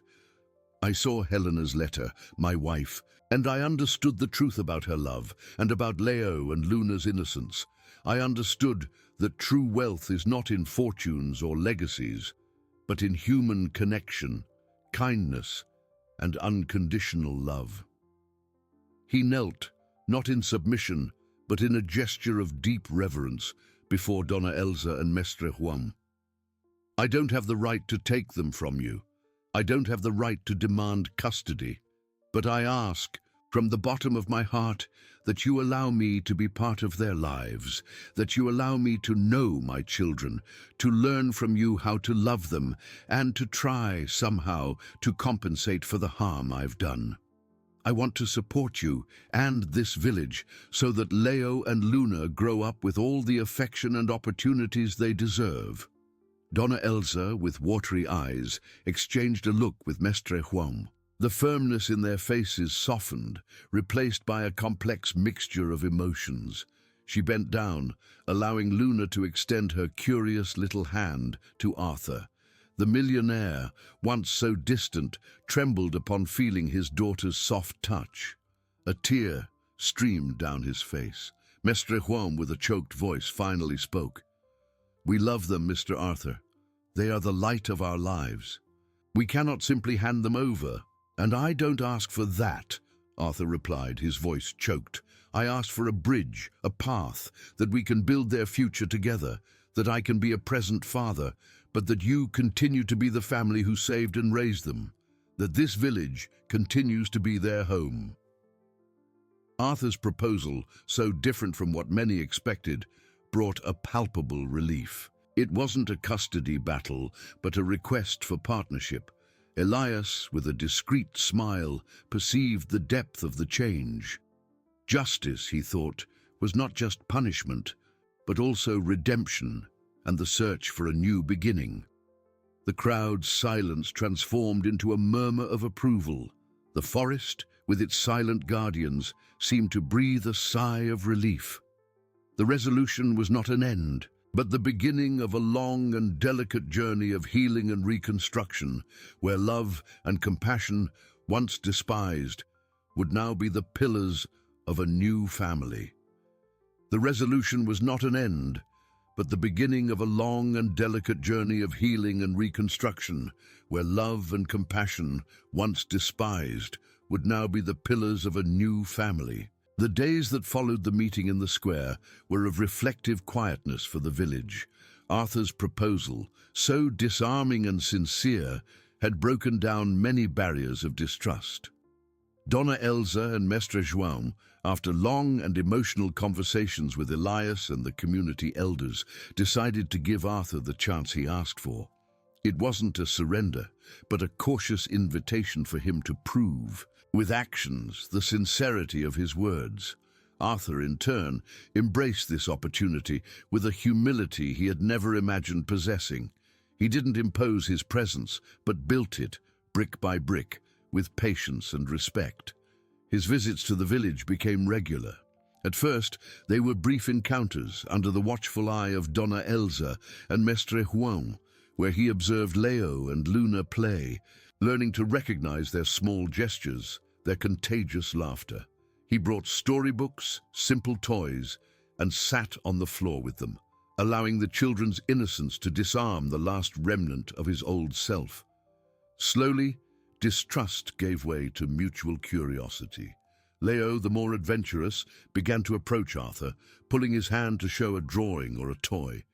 I saw Helena's letter, my wife, and I understood the truth about her love, and about Leo and Luna's innocence. I understood that true wealth is not in fortunes or legacies, but in human connection, kindness, and unconditional love." He knelt, not in submission, but in a gesture of deep reverence, before Donna Elsa and Mestre Juan. "I don't have the right to take them from you. I don't have the right to demand custody, but I ask, from the bottom of my heart, that you allow me to be part of their lives, that you allow me to know my children, to learn from you how to love them, and to try, somehow, to compensate for the harm I've done. I want to support you and this village so that Leo and Luna grow up with all the affection and opportunities they deserve." Donna Elsa, with watery eyes, exchanged a look with Mestre Juan. The firmness in their faces softened, replaced by a complex mixture of emotions. She bent down, allowing Luna to extend her curious little hand to Arthur. The millionaire, once so distant, trembled upon feeling his daughter's soft touch. A tear streamed down his face. Mestre Juan, with a choked voice, finally spoke. "We love them, Mr. Arthur. They are the light of our lives. We cannot simply hand them over. And I don't ask for that," Arthur replied, his voice choked. "I ask for a bridge, a path, that we can build their future together, that I can be a present father, but that you continue to be the family who saved and raised them, that this village continues to be their home." Arthur's proposal, so different from what many expected, brought a palpable relief. It wasn't a custody battle, but a request for partnership. Elias, with a discreet smile, perceived the depth of the change. Justice, he thought, was not just punishment, but also redemption and the search for a new beginning. The crowd's silence transformed into a murmur of approval. The forest, with its silent guardians, seemed to breathe a sigh of relief. The resolution was not an end, but the beginning of a long and delicate journey of healing and reconstruction, where love and compassion, once despised, would now be the pillars of a new family. The resolution was not an end, but the beginning of a long and delicate journey of healing and reconstruction, where love and compassion, once despised, would now be the pillars of a new family. The days that followed the meeting in the square were of reflective quietness for the village. Arthur's proposal, so disarming and sincere, had broken down many barriers of distrust. Donna Elsa and Mestre Juan, after long and emotional conversations with Elias and the community elders, decided to give Arthur the chance he asked for. It wasn't a surrender, but a cautious invitation for him to prove, with actions, the sincerity of his words. Arthur, in turn, embraced this opportunity with a humility he had never imagined possessing. He didn't impose his presence, but built it, brick by brick, with patience and respect. His visits to the village became regular. At first, they were brief encounters under the watchful eye of Donna Elsa and Mestre Juan, where he observed Leo and Luna play, learning to recognize their small gestures, their contagious laughter. He brought storybooks, simple toys, and sat on the floor with them, allowing the children's innocence to disarm the last remnant of his old self. Slowly, distrust gave way to mutual curiosity. Leo, the more adventurous, began to approach Arthur, pulling his hand to show a drawing or a toy.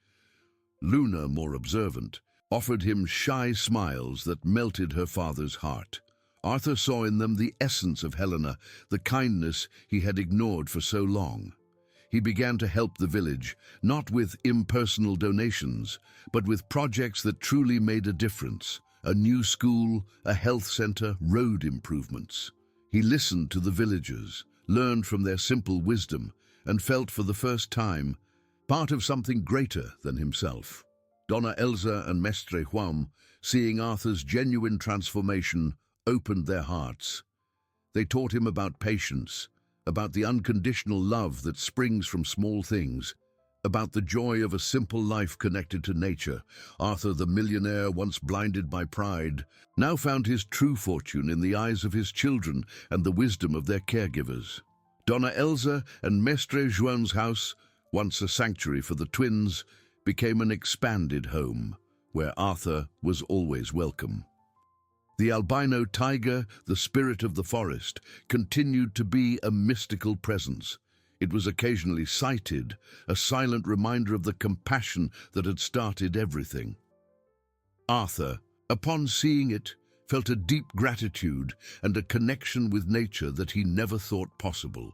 Luna, more observant, offered him shy smiles that melted her father's heart. Arthur saw in them the essence of Helena, the kindness he had ignored for so long. He began to help the village, not with impersonal donations, but with projects that truly made a difference. A new school, a health center, road improvements. He listened to the villagers, learned from their simple wisdom, and felt for the first time part of something greater than himself. Donna Elsa and Mestre Juan, seeing Arthur's genuine transformation, opened their hearts. They taught him about patience, about the unconditional love that springs from small things, about the joy of a simple life connected to nature. Arthur, the millionaire once blinded by pride, now found his true fortune in the eyes of his children and the wisdom of their caregivers. Donna Elsa and Mestre Juan's house, once a sanctuary for the twins, became an expanded home, where Arthur was always welcome. The albino tiger, the spirit of the forest, continued to be a mystical presence. It was occasionally sighted, a silent reminder of the compassion that had started everything. Arthur, upon seeing it, felt a deep gratitude and a connection with nature that he never thought possible.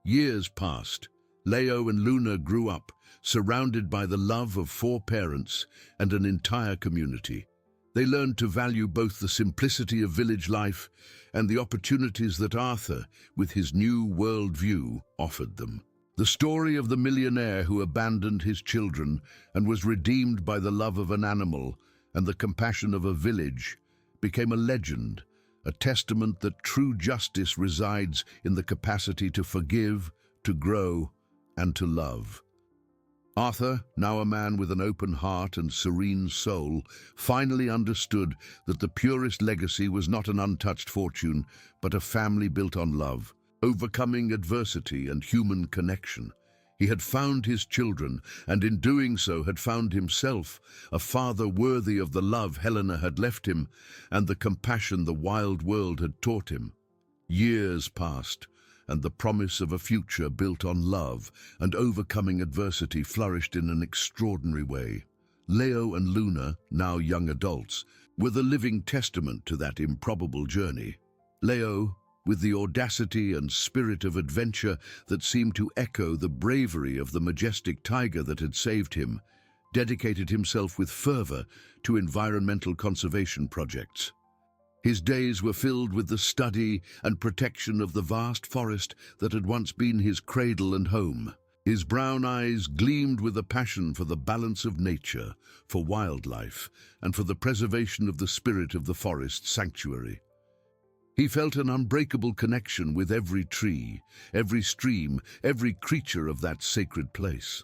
Years passed. Leo and Luna grew up, surrounded by the love of 4 parents and an entire community. They learned to value both the simplicity of village life and the opportunities that Arthur, with his new worldview, offered them. The story of the millionaire who abandoned his children and was redeemed by the love of an animal and the compassion of a village became a legend, a testament that true justice resides in the capacity to forgive, to grow, and to love. Arthur, now a man with an open heart and serene soul, finally understood that the purest legacy was not an untouched fortune, but a family built on love, overcoming adversity and human connection. He had found his children, and in doing so had found himself, a father worthy of the love Helena had left him and the compassion the wild world had taught him. Years passed, and the promise of a future built on love and overcoming adversity flourished in an extraordinary way. Leo and Luna, now young adults, were the living testament to that improbable journey. Leo, with the audacity and spirit of adventure that seemed to echo the bravery of the majestic tiger that had saved him, dedicated himself with fervor to environmental conservation projects. His days were filled with the study and protection of the vast forest that had once been his cradle and home. His brown eyes gleamed with a passion for the balance of nature, for wildlife, and for the preservation of the spirit of the forest sanctuary. He felt an unbreakable connection with every tree, every stream, every creature of that sacred place.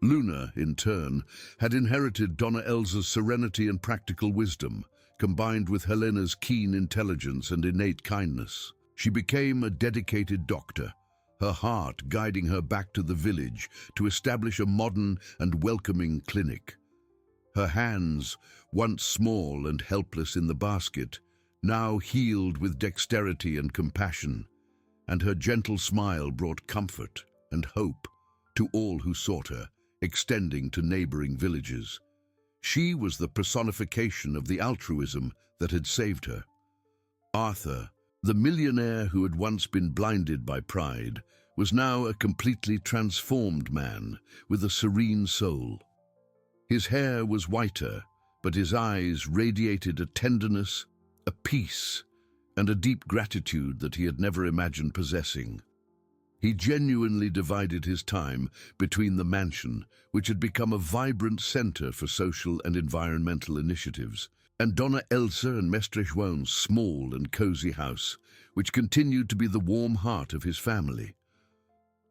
Luna, in turn, had inherited Donna Elsa's serenity and practical wisdom, combined with Helena's keen intelligence and innate kindness. She became a dedicated doctor, her heart guiding her back to the village to establish a modern and welcoming clinic. Her hands, once small and helpless in the basket, now healed with dexterity and compassion, and her gentle smile brought comfort and hope to all who sought her, extending to neighboring villages. She was the personification of the altruism that had saved her. Arthur, the millionaire who had once been blinded by pride, was now a completely transformed man with a serene soul. His hair was whiter, but his eyes radiated a tenderness, a peace, and a deep gratitude that he had never imagined possessing. He genuinely divided his time between the mansion, which had become a vibrant center for social and environmental initiatives, and Donna Elsa and Mestre Juan's small and cozy house, which continued to be the warm heart of his family.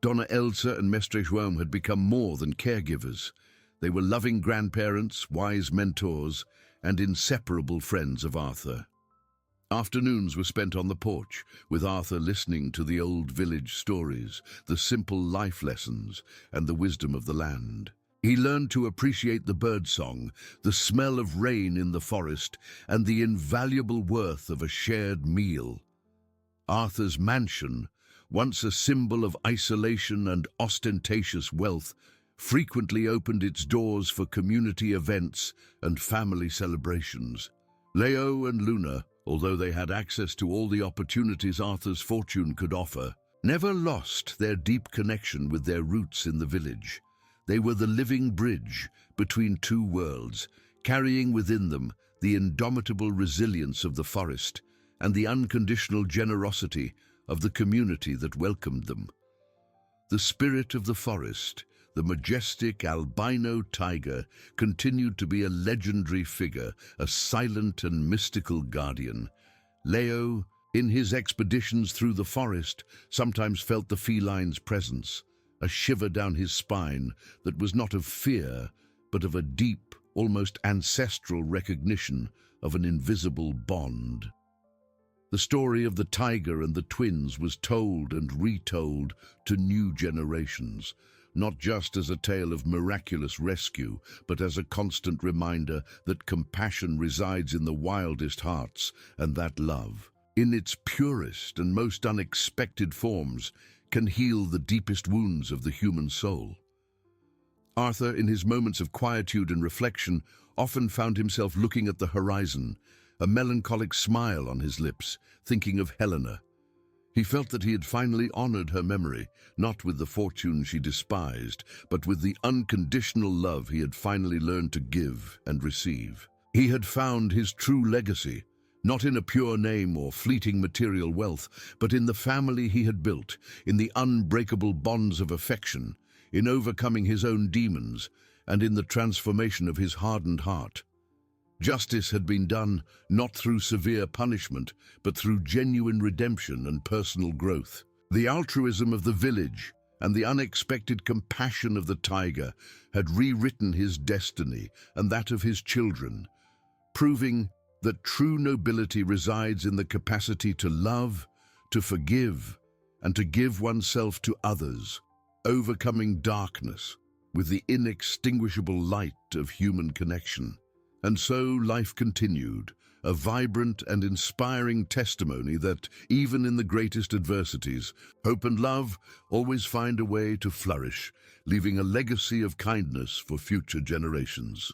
Donna Elsa and Mestre João had become more than caregivers. They were loving grandparents, wise mentors, and inseparable friends of Arthur. Afternoons were spent on the porch, with Arthur listening to the old village stories, the simple life lessons, and the wisdom of the land. He learned to appreciate the birdsong, the smell of rain in the forest, and the invaluable worth of a shared meal. Arthur's mansion, once a symbol of isolation and ostentatious wealth, frequently opened its doors for community events and family celebrations. Leo and Luna, although they had access to all the opportunities Arthur's fortune could offer, never lost their deep connection with their roots in the village. They were the living bridge between two worlds, carrying within them the indomitable resilience of the forest and the unconditional generosity of the community that welcomed them. The spirit of the forest, the majestic albino tiger, continued to be a legendary figure, a silent and mystical guardian. Leo, in his expeditions through the forest, sometimes felt the feline's presence, a shiver down his spine that was not of fear, but of a deep, almost ancestral recognition of an invisible bond. The story of the tiger and the twins was told and retold to new generations, not just as a tale of miraculous rescue, but as a constant reminder that compassion resides in the wildest hearts, and that love, in its purest and most unexpected forms, can heal the deepest wounds of the human soul. Arthur, in his moments of quietude and reflection, often found himself looking at the horizon, a melancholic smile on his lips, thinking of Helena. He felt that he had finally honored her memory, not with the fortune she despised, but with the unconditional love he had finally learned to give and receive. He had found his true legacy, not in a pure name or fleeting material wealth, but in the family he had built, in the unbreakable bonds of affection, in overcoming his own demons, and in the transformation of his hardened heart. Justice had been done not through severe punishment, but through genuine redemption and personal growth. The altruism of the village and the unexpected compassion of the tiger had rewritten his destiny and that of his children, proving that true nobility resides in the capacity to love, to forgive, and to give oneself to others, overcoming darkness with the inextinguishable light of human connection. And so life continued, a vibrant and inspiring testimony that, even in the greatest adversities, hope and love always find a way to flourish, leaving a legacy of kindness for future generations.